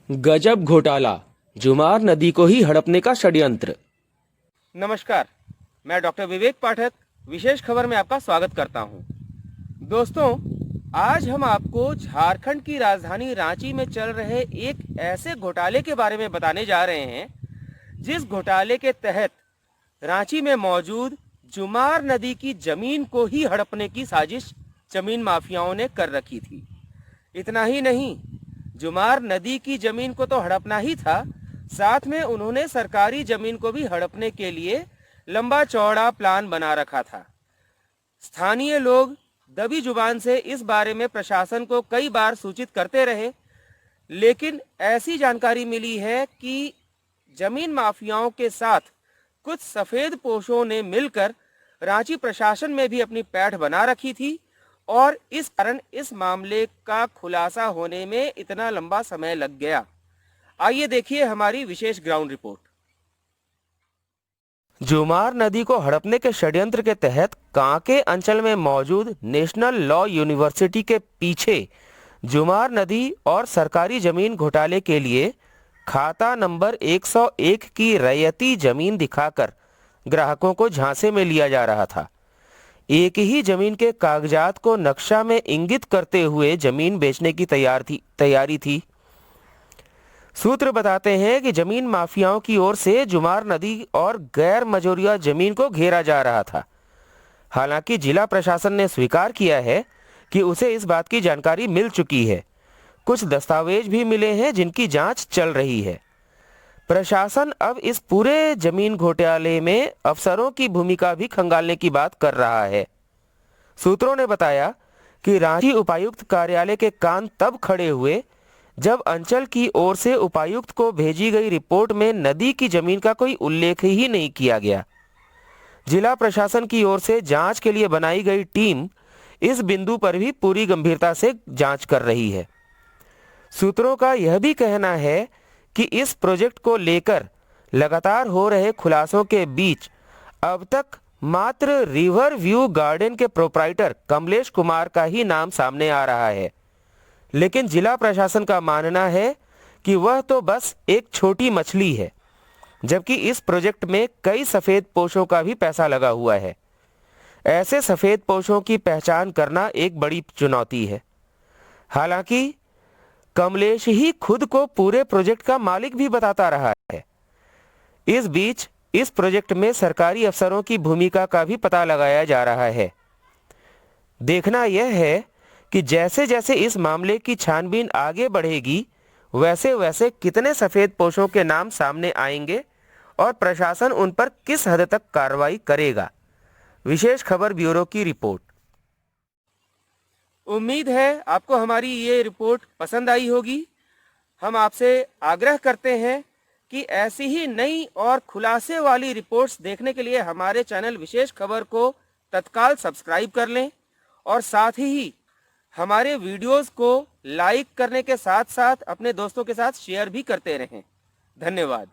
गजब घोटाला, जुमार नदी को ही हड़पने का षड्यंत्र। नमस्कार, मैं डॉक्टर विवेक पाठक विशेष खबर में आपका स्वागत करता हूं। दोस्तों, आज हम आपको झारखंड की राजधानी रांची में चल रहे एक ऐसे घोटाले के बारे में बताने जा रहे हैं जिस घोटाले के तहत रांची में मौजूद जुमार नदी की जमीन को ही हड़पने की साजिश जमीन माफियाओं ने कर रखी थी। इतना ही नहीं, जुमार नदी की जमीन को तो हड़पना ही था, साथ में उन्होंने सरकारी जमीन को भी हड़पने के लिए लंबा चौड़ा प्लान बना रखा था। स्थानीय लोग दबी जुबान से इस बारे में प्रशासन को कई बार सूचित करते रहे, लेकिन ऐसी जानकारी मिली है कि जमीन माफियाओं के साथ कुछ सफेद पोशों ने मिलकर रांची प्रशासन में भी अपनी पैठ बना रखी थी और इस कारण इस मामले का खुलासा होने में इतना लंबा समय लग गया। आइए देखिए हमारी विशेष ग्राउंड रिपोर्ट। जुमार नदी को हड़पने के षड्यंत्र के तहत कांके अंचल में मौजूद नेशनल लॉ यूनिवर्सिटी के पीछे जुमार नदी और सरकारी जमीन घोटाले के लिए खाता नंबर 101 की रैयती जमीन दिखाकर ग्राहकों को झांसे में लिया जा रहा था। एक ही जमीन के कागजात को नक्शा में इंगित करते हुए जमीन बेचने की तैयारी थी। सूत्र बताते हैं कि जमीन माफियाओं की ओर से जुमार नदी और गैर मजोरिया जमीन को घेरा जा रहा था। हालांकि जिला प्रशासन ने स्वीकार किया है कि उसे इस बात की जानकारी मिल चुकी है। कुछ दस्तावेज भी मिले हैं जिनकी जांच चल रही है। प्रशासन अब इस पूरे जमीन घोटाले में अफसरों की भूमिका भी खंगालने की बात कर रहा है। सूत्रों ने बताया कि रांची उपायुक्त कार्यालय के कान तब खड़े हुए जब अंचल की ओर से उपायुक्त को भेजी गई रिपोर्ट में नदी की जमीन का कोई उल्लेख ही नहीं किया गया। जिला प्रशासन की ओर से जांच के लिए बनाई गई टीम इस बिंदु पर भी पूरी गंभीरता से जांच कर रही है। सूत्रों का यह भी कहना है कि इस प्रोजेक्ट को लेकर लगातार हो रहे खुलासों के बीच अब तक मात्र रिवर व्यू गार्डन के प्रोप्राइटर कमलेश कुमार का ही नाम सामने आ रहा है, लेकिन जिला प्रशासन का मानना है कि वह तो बस एक छोटी मछली है, जबकि इस प्रोजेक्ट में कई सफेद पोशों का भी पैसा लगा हुआ है। ऐसे सफेद पोशों की पहचान करना एक बड़ी चुनौती है। हालांकि कमलेश ही खुद को पूरे प्रोजेक्ट का मालिक भी बताता रहा है। इस बीच इस प्रोजेक्ट में सरकारी अफसरों की भूमिका का भी पता लगाया जा रहा है। देखना यह है कि जैसे जैसे इस मामले की छानबीन आगे बढ़ेगी, वैसे वैसे कितने सफेद पोशों के नाम सामने आएंगे और प्रशासन उन पर किस हद तक कार्रवाई करेगा। विशेष खबर ब्यूरो की रिपोर्ट। उम्मीद है आपको हमारी ये रिपोर्ट पसंद आई होगी। हम आपसे आग्रह करते हैं कि ऐसी ही नई और खुलासे वाली रिपोर्ट्स देखने के लिए हमारे चैनल विशेष खबर को तत्काल सब्सक्राइब कर लें और साथ ही हमारे वीडियोस को लाइक करने के साथ साथ अपने दोस्तों के साथ शेयर भी करते रहें। धन्यवाद।